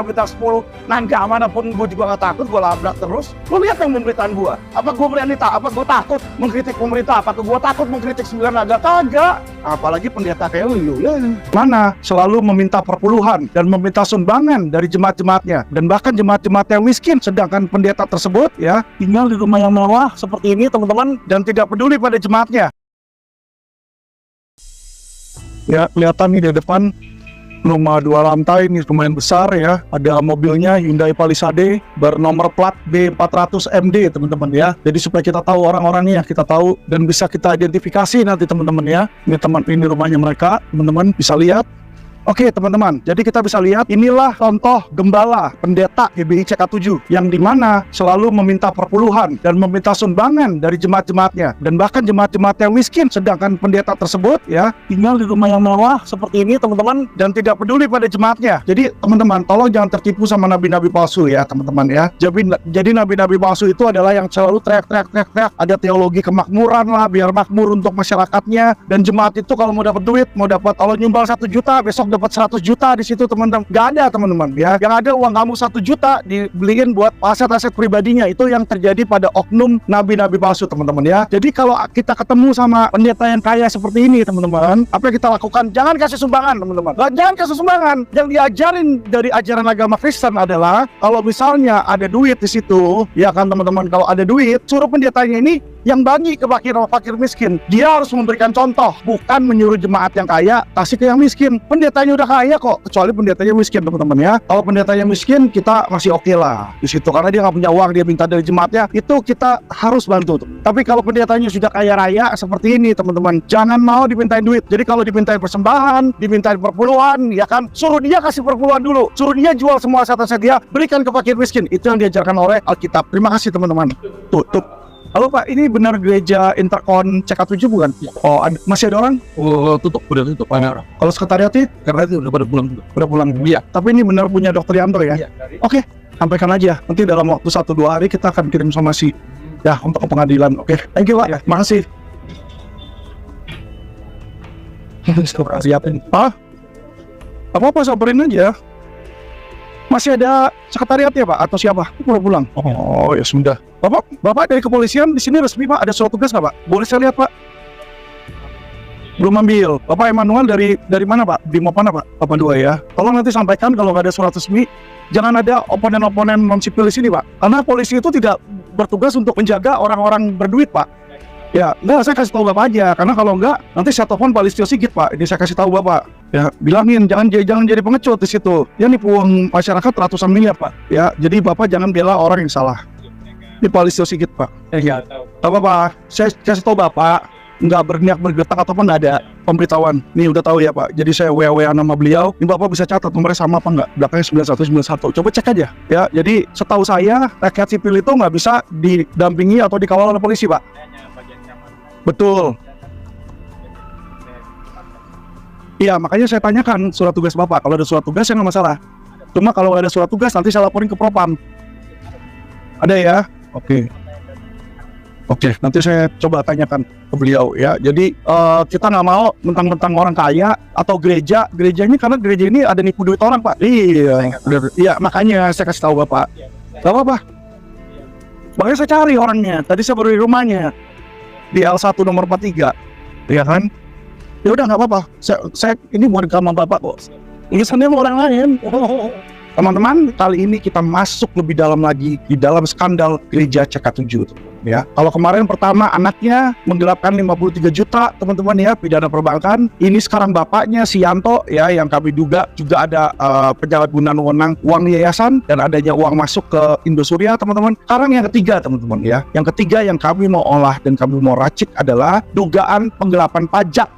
minta 10, nanti amanapun gue juga gak takut, gue labrak terus. Lu lihat yang pemberitaan gue, apa gue berani apa gue takut mengkritik pemerintah, apa gue takut mengkritik 9 naga? Kagak. Apalagi pendeta kayak lu ya. Mana selalu meminta perpuluhan dan meminta sumbangan dari jemaat-jemaatnya, dan bahkan jemaat-jemaat yang miskin, sedangkan pendeta tersebut ya tinggal di rumah yang mewah seperti ini teman-teman, dan tidak peduli pada jemaatnya. Ya kelihatan nih di depan rumah 2 lantai, ini lumayan besar ya. Ada mobilnya Hyundai Palisade bernomor plat B400MD teman-teman ya. Jadi supaya kita tahu orang-orangnya, kita tahu dan bisa kita identifikasi nanti teman-teman ya. Ini rumahnya mereka, teman-teman bisa lihat. Oke teman-teman, jadi kita bisa lihat inilah contoh gembala pendeta GBI CK7 yang dimana selalu meminta perpuluhan dan meminta sumbangan dari jemaat-jemaatnya, dan bahkan jemaat-jemaat yang miskin, sedangkan pendeta tersebut ya tinggal di rumah yang mewah seperti ini teman-teman, dan tidak peduli pada jemaatnya. Jadi teman-teman tolong jangan tertipu sama nabi-nabi palsu ya teman-teman ya. Jadi nabi-nabi palsu itu adalah yang selalu teriak-teriak, ada teologi kemakmuran lah, biar makmur untuk masyarakatnya, dan jemaat itu kalau mau dapat duit, mau dapat, kalau nyumbang 1 juta besok dapat 100 juta di situ teman-teman. Gak ada teman-teman ya. Yang ada uang kamu 1 juta dibeliin buat aset-aset pribadinya. Itu yang terjadi pada oknum nabi-nabi palsu teman-teman ya. Jadi kalau kita ketemu sama pendeta yang kaya seperti ini teman-teman, apa yang kita lakukan? Jangan kasih sumbangan teman-teman. Jangan kasih sumbangan. Yang diajarin dari ajaran agama Kristen adalah kalau misalnya ada duit di situ, ya kan teman-teman, kalau ada duit, suruh pendetanya ini yang bagi ke fakir miskin. Dia harus memberikan contoh, bukan menyuruh jemaat yang kaya kasih ke yang miskin. Pendetanya udah kaya kok, kecuali pendetanya miskin teman-teman ya. Kalau pendetanya miskin, kita masih oke lah di situ, karena dia nggak punya uang, dia minta dari jemaatnya, itu kita harus bantu. Tapi kalau pendetanya sudah kaya raya seperti ini teman-teman, jangan mau dimintain duit. Jadi kalau dimintain persembahan, dimintain perpuluhan, ya kan, suruh dia kasih perpuluhan dulu, suruh dia jual semua aset-aset dia, berikan ke fakir miskin. Itu yang diajarkan oleh Alkitab. Terima kasih teman-teman. Tutup. Halo Pak, ini benar gereja Interkon CK7 bukan? Ya. Oh, masih ada orang? Oh, udah tutup banyak orang. Kalau sekretariatnya? Karena itu udah pada pulang juga. Udah pulang? Iya. Tapi ini benar punya Dokter Yanto ya? Iya. Oke, sampaikan aja. Nanti dalam waktu 1-2 hari kita akan kirim somasi ya untuk ke pengadilan. Oke, thank you Pak. Ya. Makasih. Siapin. Pak? Apa-apa, sabarin aja. Masih ada sekretariat ya Pak? Atau siapa? Udah pulang? Oh ya sudah. Bapak dari kepolisian di sini resmi Pak? Ada surat tugas nggak Pak? Boleh saya lihat Pak? Belum ambil. Bapak Emmanuel dari mana Pak? Di mana Pak? Bapak 2 ya. Tolong nanti sampaikan kalau nggak ada surat resmi. Jangan ada oponen-oponen non-sipil di sini Pak. Karena polisi itu tidak bertugas untuk menjaga orang-orang berduit Pak. Ya, enggak, saya kasih tahu Bapak aja. Karena kalau enggak, nanti saya telepon Pak Listio Sigit Pak. Ini saya kasih tahu Bapak. Ya, bilangin jangan jadi pengecut di situ. Ya nipu uang masyarakat ratusan miliar Pak. Ya, jadi Bapak jangan bela orang yang salah. Ini Pak Listio Sigit Pak. Iya. Tahu Bapak, saya kasih tahu Bapak, nggak berniat bergetak ataupun ada pemberitahuan. Nih udah tahu ya Pak. Jadi saya WA nama beliau. Ini Bapak bisa catat nomornya sama apa nggak? Belakangnya 9191. Coba cek aja. Ya, jadi setahu saya rakyat sipil itu nggak bisa didampingi atau dikawal oleh polisi Pak. Betul. Iya, makanya saya tanyakan surat tugas Bapak. Kalau ada surat tugas ya nggak masalah. Cuma kalau nggak ada surat tugas nanti saya laporin ke Propam. Ada ya? Oke. Oke, nanti saya coba tanyakan ke beliau ya. Jadi kita nggak mau mentang-mentang orang kaya atau gereja ini, karena gereja ini ada nipu duit orang Pak. Iya, makanya saya kasih tahu Bapak. Gak apa-apa. Makanya saya cari orangnya. Tadi saya baru di rumahnya. Di L1 nomor 43, ya kan? Ya udah nggak apa-apa. Saya ini bukan rekaman Bapak kok. Urusannya sama orang lain. Teman-teman, kali ini kita masuk lebih dalam lagi di dalam skandal gereja CK7. Ya, kalau kemarin pertama anaknya menggelapkan 53 juta teman-teman ya, pidana perbankan. Ini sekarang bapaknya si Yanto ya, yang kami duga juga ada penyalahgunaan wewenang uang yayasan dan adanya uang masuk ke Indosuria teman-teman. Sekarang yang ketiga teman-teman ya, yang ketiga yang kami mau olah dan kami mau racik adalah dugaan penggelapan pajak.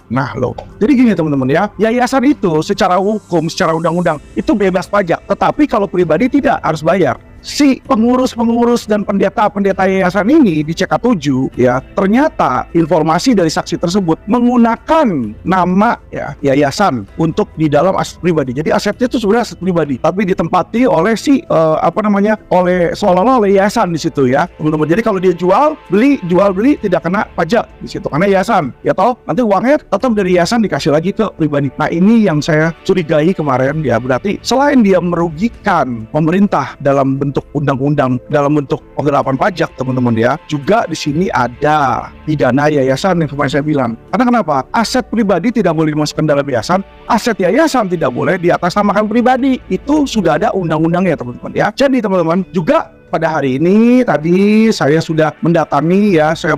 Nah loh, jadi gini teman-teman ya, yayasan itu secara hukum, secara undang-undang itu bebas pajak, tetapi kalau pribadi tidak harus bayar. si pengurus-pengurus dan pendeta-pendeta yayasan ini di CK7 ya, ternyata informasi dari saksi tersebut menggunakan nama ya yayasan untuk di dalam aset pribadi. Jadi asetnya itu sebenarnya aset pribadi, tapi ditempati oleh si oleh seolah-olah oleh yayasan di situ ya, teman-teman. Jadi kalau dia jual beli tidak kena pajak di situ karena yayasan. Ya toh nanti uangnya tetap dari yayasan dikasih lagi ke pribadi. Nah, ini yang saya curigai kemarin ya, berarti selain dia merugikan pemerintah dalam bentuk undang-undang, dalam bentuk penggelapan pajak, teman-teman ya, juga di sini ada pidana yayasan yang kemarin saya bilang. Karena kenapa? Aset pribadi tidak boleh dimasukkan dalam yayasan, aset yayasan tidak boleh diatasnamakan pribadi. Itu sudah ada undang-undangnya, teman-teman ya. Jadi teman-teman, juga pada hari ini tadi saya sudah mendatangi ya, saya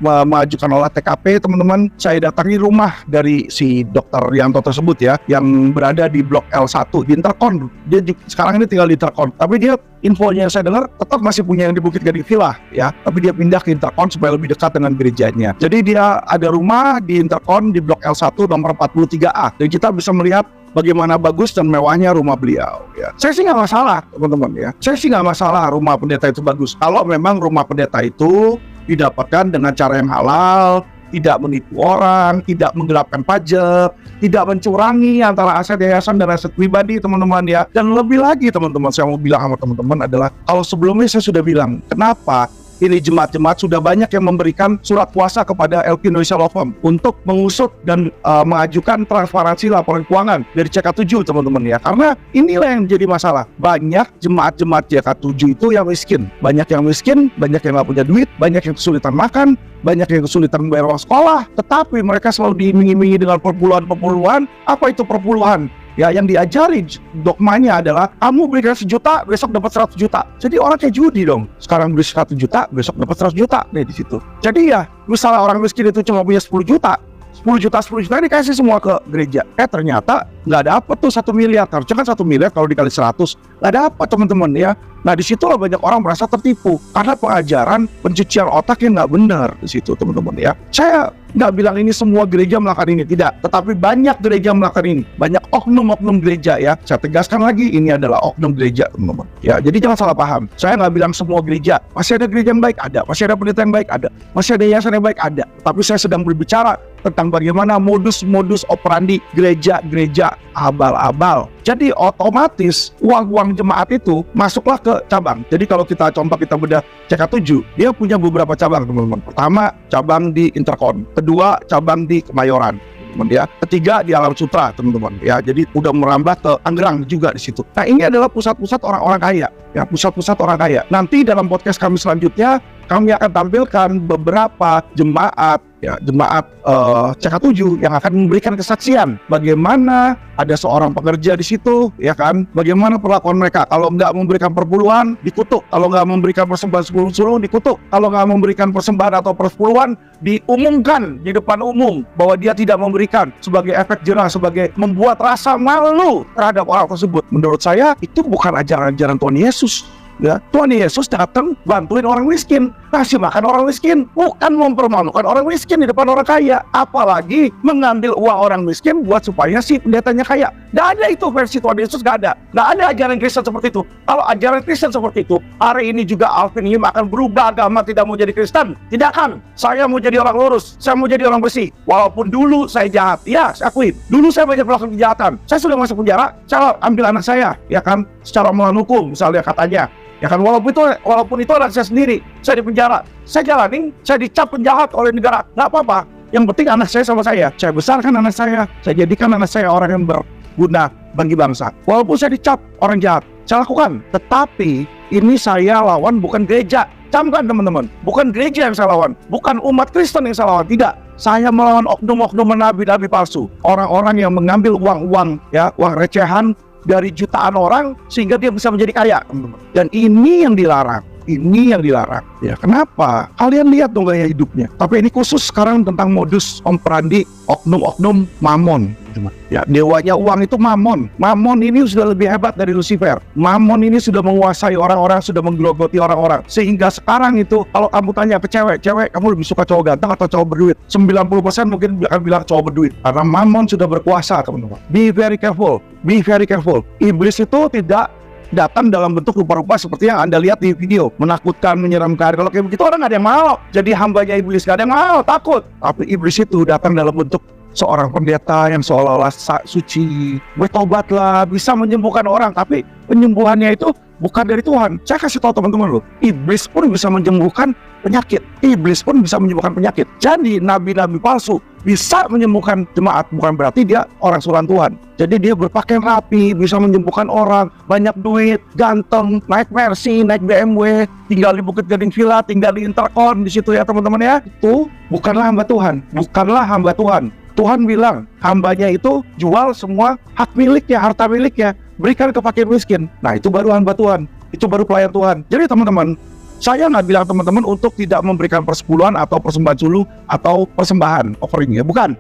mengajukan olah TKP, teman-teman. Saya datangi rumah dari si Dr. Rianto tersebut ya, yang berada di Blok L1 di Intercon. Dia sekarang ini tinggal di Intercon, tapi dia infonya saya dengar tetap masih punya yang di Bukit Gading Villa ya, tapi dia pindah ke Intercon supaya lebih dekat dengan gerejanya. Jadi dia ada rumah di Intercon di Blok L1 nomor 43A, dan kita bisa melihat bagaimana bagus dan mewahnya rumah beliau ya. Saya sih nggak masalah, teman-teman ya. Saya sih nggak masalah rumah pendeta itu bagus kalau memang rumah pendeta itu didapatkan dengan cara yang halal, tidak menipu orang, tidak menggelapkan pajak, tidak mencurangi antara aset yayasan dan aset pribadi, teman-teman ya. Dan lebih lagi, teman-teman, saya mau bilang sama teman-teman adalah, kalau sebelumnya saya sudah bilang kenapa ini jemaat-jemaat sudah banyak yang memberikan surat kuasa kepada LQ Indonesia Law Firm untuk mengusut dan mengajukan transparansi laporan keuangan dari CK7, teman-teman ya. Karena inilah yang jadi masalah. Banyak jemaat-jemaat CK7 itu yang miskin. Banyak yang miskin, banyak yang nggak punya duit, banyak yang kesulitan makan, banyak yang kesulitan membayar uang sekolah. Tetapi mereka selalu diiming-imingi dengan perpuluhan-perpuluhan. Apa itu perpuluhan? Ya, yang diajari dogmanya adalah kamu berikan 1 juta, besok dapat 100 juta. Jadi orang kayak judi dong. Sekarang beri 1 juta, besok dapat 100 juta nih di situ. Jadi ya, misalnya orang miskin itu cuma punya 10 juta dikasih semua ke gereja. Ternyata nggak dapat tuh 1 miliar. Harusnya kan 1 miliar kalau dikali 100 nggak dapat, teman-teman ya. Nah, disitulah banyak orang merasa tertipu karena pengajaran pencucian otak yang nggak benar di situ, teman-teman ya. Saya nggak bilang ini semua gereja melakukan ini, tidak. Tetapi banyak gereja melakukan ini. Banyak oknum-oknum gereja ya. Saya tegaskan lagi, ini adalah oknum gereja, teman-teman. Ya, jadi jangan salah paham. Saya nggak bilang semua gereja. Masih ada gereja yang baik, ada. Masih ada pendeta yang baik, ada. Masih ada yayasan yang baik, ada. Tapi saya sedang berbicara tentang bagaimana modus-modus operandi gereja-gereja abal-abal. Jadi otomatis uang-uang jemaat itu masuklah ke cabang. Jadi kalau kita bedah CK7, dia punya beberapa cabang, teman-teman. Pertama, cabang di Intercon. Kedua, cabang di Kemayoran. Ya. Ketiga di Alam Sutra, teman-teman. Ya, jadi udah merambah ke Tangerang juga di situ. Nah, ini adalah pusat-pusat orang-orang kaya. Ya, pusat-pusat orang kaya. Nanti dalam podcast kami selanjutnya, kami akan tampilkan beberapa jemaat CK7 yang akan memberikan kesaksian bagaimana ada seorang pekerja di situ, ya kan? Bagaimana perlakuan mereka kalau nggak memberikan perpuluhan dikutuk, kalau nggak memberikan persembahan 10 dikutuk, kalau nggak memberikan persembahan atau persepuluhan diumumkan di depan umum bahwa dia tidak memberikan, sebagai efek jerah, sebagai membuat rasa malu terhadap orang tersebut. Menurut saya itu bukan ajaran-ajaran Tuhan Yesus. Ya, Tuhan Yesus datang bantuin orang miskin, kasih makan orang miskin, bukan mempermalukan orang miskin di depan orang kaya. Apalagi mengambil uang orang miskin buat supaya si pendetanya kaya. Nggak ada itu versi Tuhan Yesus, nggak ada. Nggak ada ajaran Kristen seperti itu. Kalau ajaran Kristen seperti itu, hari ini juga Alvin Lim akan berubah agama, tidak mau jadi Kristen. Tidak akan. Saya mau jadi orang lurus, saya mau jadi orang bersih. Walaupun dulu saya jahat, ya saya akui. Dulu saya banyak melakukan kejahatan. Saya sudah masuk penjara, saya ambil anak saya, ya kan, secara melawan hukum, misalnya katanya. Ya kan, walaupun itu anak saya sendiri, saya di penjara, saya jalani, saya dicap penjahat oleh negara, nggak apa-apa. Yang penting anak saya sama saya besarkan anak saya jadikan anak saya orang yang berguna bagi bangsa. Walaupun saya dicap orang jahat, saya lakukan. Tetapi ini saya lawan bukan gereja, camkan teman-teman, bukan gereja yang saya lawan, bukan umat Kristen yang saya lawan, tidak. Saya melawan oknum-oknum nabi-nabi palsu, orang-orang yang mengambil uang recehan dari jutaan orang sehingga dia bisa menjadi kaya, teman-teman. Dan ini yang dilarang. Ya, kenapa? Kalian lihat dong gaya hidupnya. Tapi ini khusus sekarang tentang modus operandi oknum-oknum Mamon. Ya, dewanya uang itu Mamon. Mamon ini sudah lebih hebat dari Lucifer. Mamon ini sudah menguasai orang-orang, sudah menggerogoti orang-orang. Sehingga sekarang itu kalau kamu tanya ke cewek, kamu lebih suka cowok ganteng atau cowok berduit? 90% mungkin akan bilang cowok berduit. Karena Mamon sudah berkuasa, teman-teman. Be very careful. Iblis itu tidak datang dalam bentuk rupa-rupa seperti yang Anda lihat di video, menakutkan, menyeramkan. Kalau kayak begitu orang nggak ada yang mau jadi hambanya iblis, nggak ada yang mau, takut. Tapi iblis itu datang dalam bentuk seorang pendeta yang seolah-olah suci, bertobatlah, bisa menyembuhkan orang, tapi penyembuhannya itu bukan dari Tuhan. Saya kasih tahu teman-teman loh, iblis pun bisa menyembuhkan penyakit. Iblis pun bisa menyembuhkan penyakit. Jadi nabi-nabi palsu bisa menyembuhkan jemaat, bukan berarti dia orang suruhan Tuhan. Jadi dia berpakaian rapi, bisa menyembuhkan orang, banyak duit, ganteng, naik Mercy, naik BMW, tinggal di Bukit Gading Villa, tinggal di Intercon, di situ ya teman-teman ya. Itu bukanlah hamba Tuhan, bukanlah hamba Tuhan. Tuhan bilang hambanya itu jual semua hak miliknya, harta miliknya, berikan ke fakir miskin. Nah itu baru hamba Tuhan, itu baru pelayan Tuhan. Jadi teman-teman, saya nggak bilang teman-teman untuk tidak memberikan persepuluhan atau persembahan sulu atau persembahan offering ya, bukan.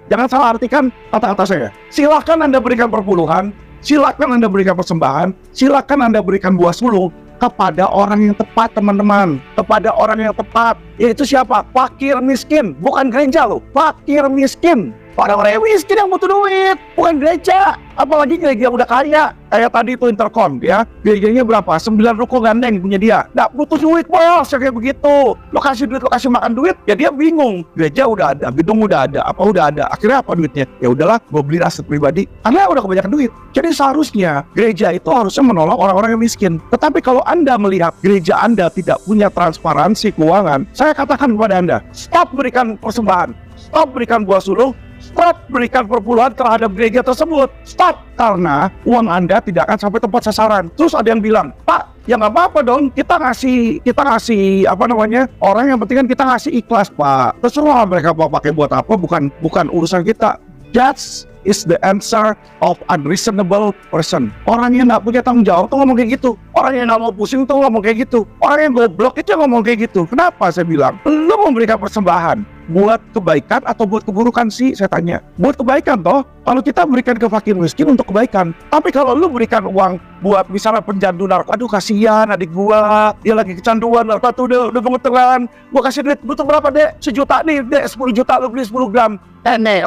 Jangan salah artikan kata-kata saya. Silakan Anda berikan perpuluhan, silakan Anda berikan persembahan, silakan Anda berikan buah sulung kepada orang yang tepat teman-teman, kepada orang yang tepat. Yaitu siapa? Fakir miskin, bukan gereja loh. Fakir miskin, orang-orang yang miskin yang butuh duit, bukan gereja. Apalagi gereja udah kaya, kayak tadi itu Intercon ya, gerejanya berapa? 9 ruko gandeng punya dia. Nggak butuh duit bos, kayak begitu. Lo kasih duit, lo kasih makan duit, ya dia bingung. Gereja udah ada, gedung udah ada, apa udah ada. Akhirnya apa duitnya? Ya udahlah, gue beli aset pribadi. Karena udah kebanyakan duit. Jadi seharusnya gereja itu harusnya menolong orang-orang yang miskin. Tetapi kalau Anda melihat gereja Anda tidak punya transparansi keuangan, saya katakan kepada Anda, stop berikan persembahan, stop berikan buah sulung, stop berikan perpuluhan terhadap gereja tersebut. Stop, karena uang Anda tidak akan sampai tempat sasaran. Terus ada yang bilang, Pak, ya nggak apa-apa dong, kita ngasih apa namanya, orang yang penting kan kita ngasih ikhlas Pak. Terserah mereka mau pakai buat apa, bukan urusan kita. That is the answer of unreasonable person. Orang yang nggak punya tanggung jawab tuh ngomong kayak gitu. Orang yang nggak mau pusing tuh ngomong kayak gitu. Orang yang goblok itu ngomong kayak gitu. Kenapa saya bilang? Lu memberikan persembahan buat kebaikan atau buat keburukan sih, saya tanya. Buat kebaikan toh. Kalau kita berikan ke fakir miskin untuk kebaikan. Tapi kalau lu berikan uang buat misalnya pencandu narkoba, aduh kasihan adik gua, dia lagi kecanduan narkoba tuh udah gemeteran, gua kasih duit, butuh berapa dek? 1 juta nih, dek 10 juta lu beli 10 gram.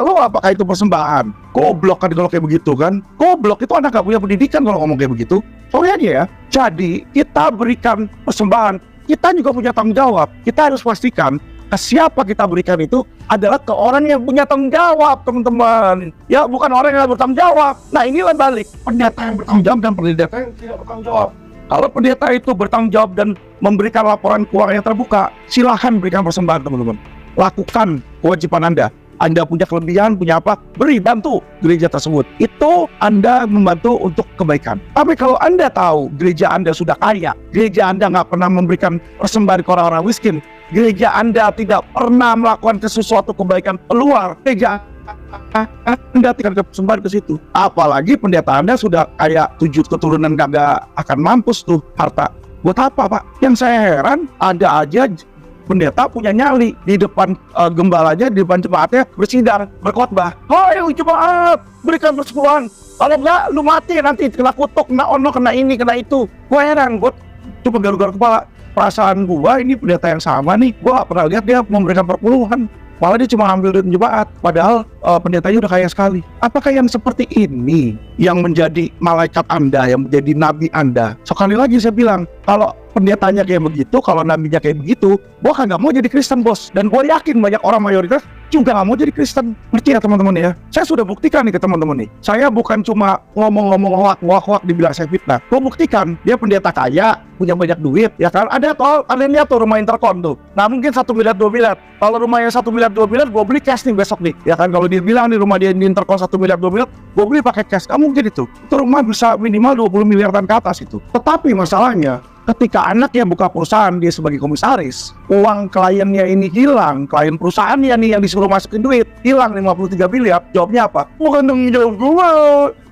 Lu apakah itu persembahan? Goblok kan kalau kayak begitu kan? Goblok, itu anak gak punya pendidikan kalau ngomong kayak begitu. Sorry aja ya. Jadi kita berikan persembahan, kita juga punya tanggung jawab. Kita harus pastikan ke siapa kita berikan itu adalah ke orang yang punya tanggung jawab, teman-teman. Ya, bukan orang yang bertanggung jawab. Nah, inilah balik. Pendeta yang bertanggung jawab dan pendeta yang tidak bertanggung jawab. Kalau pendeta itu bertanggung jawab dan memberikan laporan keuangan yang terbuka, silahkan berikan persembahan, teman-teman. Lakukan kewajiban Anda. Anda punya kelebihan, punya apa, beri, bantu gereja tersebut. Itu Anda membantu untuk kebaikan. Tapi kalau Anda tahu gereja Anda sudah kaya, gereja Anda nggak pernah memberikan persembahan ke orang-orang miskin, gereja Anda tidak pernah melakukan sesuatu kebaikan keluar, gereja Anda tidak persembahan ke situ. Apalagi pendeta Anda sudah kayak 7 keturunan kagak akan mampus tuh harta. Buat apa Pak? Yang saya heran, ada aja pendeta punya nyali di depan gembalanya, di depan jemaatnya bersidang, berkhotbah. Hai jemaat, berikan persepuluhan. Kalau enggak, lu mati nanti, kena kutuk, kena ono, kena ini, kena itu. Gua heran, gua cuma garuk-garuk kepala. Perasaan gua ini pendeta yang sama nih, gua gak pernah lihat dia memberikan perpuluhan. Malah dia cuma ambil duit jemaat, padahal pendetanya udah kaya sekali. Apakah yang seperti ini yang menjadi malaikat Anda, yang menjadi nabi Anda? Sekali lagi saya bilang, kalau pendetanya kayak begitu, kalau nabinya kayak begitu, gua kan gak mau jadi Kristen bos. Dan gua yakin banyak orang mayoritas juga gak mau jadi Kristen. Ngerti ya teman-teman ya? Saya sudah buktikan nih ke teman-teman nih. Saya bukan cuma ngomong-ngomong hoak dibilang saya fitnah. Gua buktikan, dia pendeta kaya, punya banyak duit, ya kan? Ada tol, kalian lihat tuh rumah Intercon tuh. Nah mungkin 1 miliar 2 miliar. Kalau rumahnya 1 miliar 2 miliar, gua beli cash nih besok nih. Ya kan, kalau dia bilang di rumah dia di Intercon 1 miliar 2 miliar, gua beli pakai cash. Gak mungkin itu. Itu rumah bisa minimal 20 miliaran ke atas itu. Tetapi masalahnya, ketika anaknya buka perusahaan, dia sebagai komisaris, uang kliennya ini hilang, klien perusahaannya nih yang disuruh masukin duit, hilang 53 miliar, jawabnya apa? Bukan tanggung jawab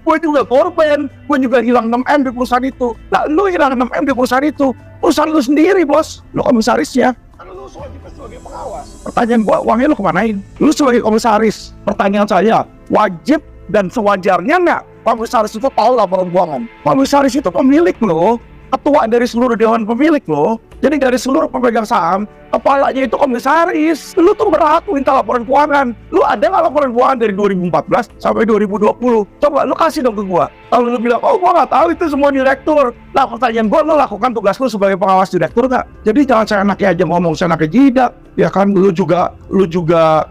gue juga korban, gue juga hilang 6M di perusahaan itu. Nah, lu hilang 6M di perusahaan itu, perusahaan lu sendiri bos, lu komisarisnya. Kan lu sebagai pengawas. Pertanyaan gua, uangnya lu kemanain? Lu sebagai komisaris, pertanyaan saya, wajib dan sewajarnya nggak komisaris itu tahu laporan keuangan? Komisaris itu pemilik loh, ketua dari seluruh dewan pemilik loh. Jadi dari seluruh pemegang saham, kepalanya itu komisaris. Lu tuh berhak minta laporan keuangan. Lu ada nggak laporan keuangan dari 2014 sampai 2020? Coba lu kasih dong ke gua. Kalau lu bilang, oh gua nggak tahu itu semua direktur. Nah pertanyaan gua, lu lakukan tugas lu sebagai pengawas direktur nggak? Jadi jangan seenaknya aja ngomong, seenaknya jidat. Ya kan, lu juga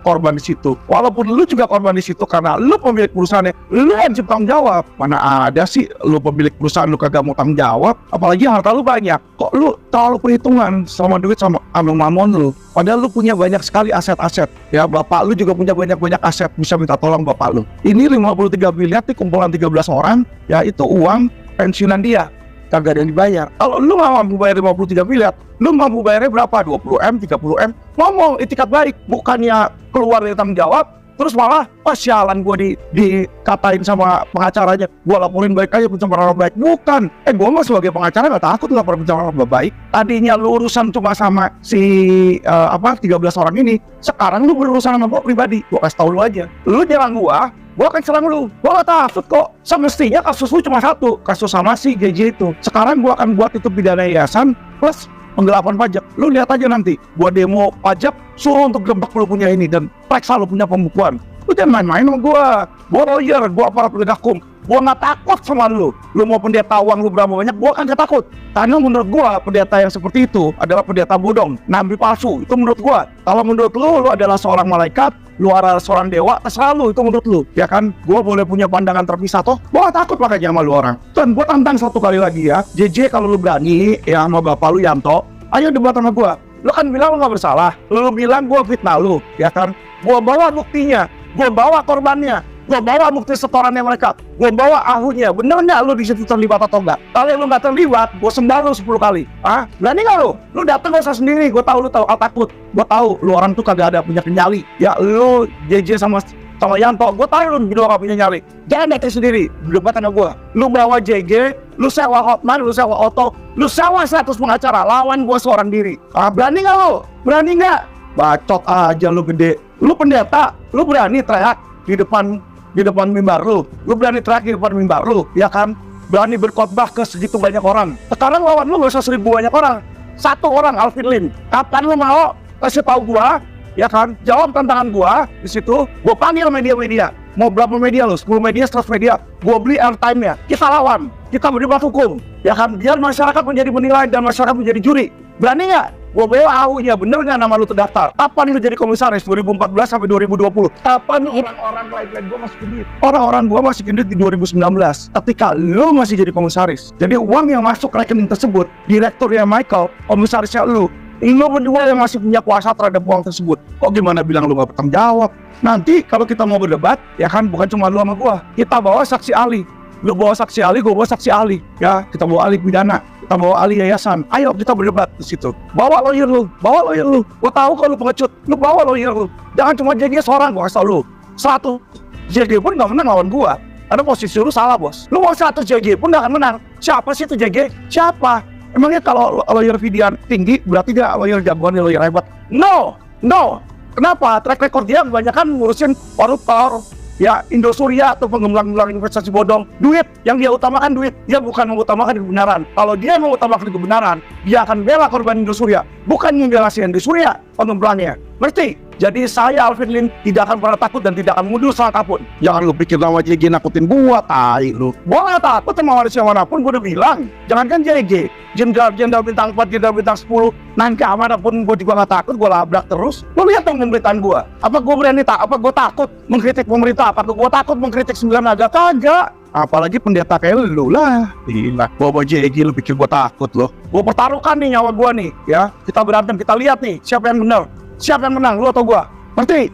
korban di situ. Walaupun lu juga korban di situ karena lu pemilik perusahaannya, lu yang tanggung jawab. Mana ada sih lu pemilik perusahaan lu kagak mau tanggung jawab? Apalagi harta lu banyak. Kok lu terlalu perhitungan sama duit sama mamon lu? Padahal lu punya banyak sekali aset-aset. Ya, bapak lu juga punya banyak aset, bisa minta tolong bapak lu. Ini 53 miliar di kumpulan 13 orang, ya itu uang pensiunan dia. Kagak ada yang dibayar. Kalau lu nggak mampu bayar 53 miliar, lu mampu bayarnya berapa? 20M, 30M? Ngomong itikat baik, bukannya keluar dari tanggung jawab, terus malah, oh sialan gue dikatain sama pengacaranya, gue laporin baik aja pencemaran nama baik. Bukan, gue mah sebagai pengacara gak takut laporin pencemaran nama baik. Tadinya lu urusan cuma sama si 13 orang ini, sekarang lu berurusan sama gue pribadi. Gue kasih tau lu aja, lu nyerang gue akan serang lu. Gue gak takut kok. Semestinya kasus lu cuma satu, kasus sama si JJ itu. Sekarang gue akan buat itu pidana yayasan plus penggelapan pajak. Lu lihat aja nanti, gua demo pajak, suruh untuk gembak lu punya ini dan periksa lu punya pembukuan. Lu jangan main-main sama gua lawyer, gua aparat penegak hukum. Gua nggak takut sama lu. Lu mau pendeta uang lu berapa banyak, gua kan gak takut. Karena menurut gua pendeta yang seperti itu adalah pendeta bodong, nabi palsu. Itu menurut gua. Kalau menurut lu adalah seorang malaikat, lu adalah seorang dewa, terserah lu, itu menurut lu. Ya kan, gua boleh punya pandangan terpisah toh. Gua gak takut makanya sama lu orang. Dan gua tantang satu kali lagi ya, JJ kalau lu berani ya sama bapak lu Yanto, ayo debat sama gua. Lu kan bilang lu gak bersalah, lu bilang gua fitnah lu, ya kan? Gua bawa buktinya, gua bawa korbannya, gua bawa bukti setorannya mereka, gua bawa ahunya. Bener nggak lu di situ terlibat atau enggak? Kalau lu nggak terlibat, gua sembah lu 10 kali. Ah, berani nggak lu? Lu dateng gak usah sendiri, gua tahu lu tahu takut. Gua tahu lu orang tuh kagak ada punya nyali. Ya lu JJ sama Yanto, gue tahu lu berdua gak punya nyali. Jangan datang sendiri, debat sama gue. Lu bawa JG, lu sewa Hotman, lu sewa Otto, lu sewa 100 pengacara, lawan gue seorang diri. Ah, berani gak lu? Berani gak? Bacot aja lu gede. Lu pendeta, lu berani teriak di depan mimbar lu. Lu berani teriak di depan mimbar lu, ya kan? Berani berkhotbah ke segitu banyak orang. Sekarang lawan lu gak usah 1000 banyak orang. 1 orang, Alvin Lim. Kapan lu mau kasih tahu gua? Ya kan, jawab tantangan gua di situ. Gua panggil media-media. Mau berapa media lo? 10 media, 100 media. Gua beli airtime-nya. Kita lawan. Kita berdebat hukum. Ya kan, biar masyarakat menjadi menilai dan masyarakat menjadi juri. Berani nggak? Gua bawa ahunya. Bener nggak nama lu terdaftar? Kapan lu jadi komisaris? 2014 sampai 2020. Kapan orang-orang lain gua masih gendut? Orang-orang gua masih gendut di 2019. Ketika lu masih jadi komisaris. Jadi uang yang masuk rekening tersebut, direkturnya Michael, komisarisnya lu berdua yang masih punya kuasa terhadap uang tersebut. Kok gimana bilang lu gak bertanggung jawab? Nanti kalau kita mau berdebat, ya kan bukan cuma lu sama gua. Kita bawa saksi ahli. Lu bawa saksi ahli, gua bawa saksi ahli. Ya, kita bawa ahli pidana, kita bawa ahli yayasan. Ayo kita berdebat di situ. Bawa lawyer lu. Gua tahu kalau lu pengecut. Lu bawa lawyer lu. Jangan cuma JG seorang, gua kasih tau lu. 100 JG pun gak menang lawan gua. Karena posisi lu salah, bos. Lu mau 100 JG pun gak akan menang. Siapa sih itu JG? Siapa? Emangnya kalau lawyer Vidian tinggi berarti dia lawyer jagoan, lawyer hebat? No. Kenapa? Track record dia kebanyakan ngurusin koruptor, ya Indosuria atau penggemblang investasi bodong. Duit, yang dia utamakan duit. Dia bukan mengutamakan kebenaran. Kalau dia mengutamakan kebenaran, dia akan bela korban Indosuria, bukan membela si Indosuria penggemblangnya. Ngerti? Jadi saya Alvin Lim tidak akan pernah takut dan tidak akan mundur selangkah pun. Jangan lu pikir nama JG nakutin gua, tai lu. Gua gak takut sama manusia manapun, gua udah bilang. Jangankan JG, jenderal bintang 4, jenderal bintang 10, nanti amanapun gua juga gak takut, gua labrak terus. Lu lihat dong pemerintahan gua. Apa gua berani apa gua takut mengkritik pemerintah? Apa gua takut mengkritik 9 naga? Kagak. Apalagi pendeta kayak lu lah. Gila, bawa JG lu pikir gua takut loh. Gua pertaruhkan nih nyawa gua nih, ya. Kita berantem, kita lihat nih siapa yang benar. Siapa yang menang, lu atau gua? Ngerti?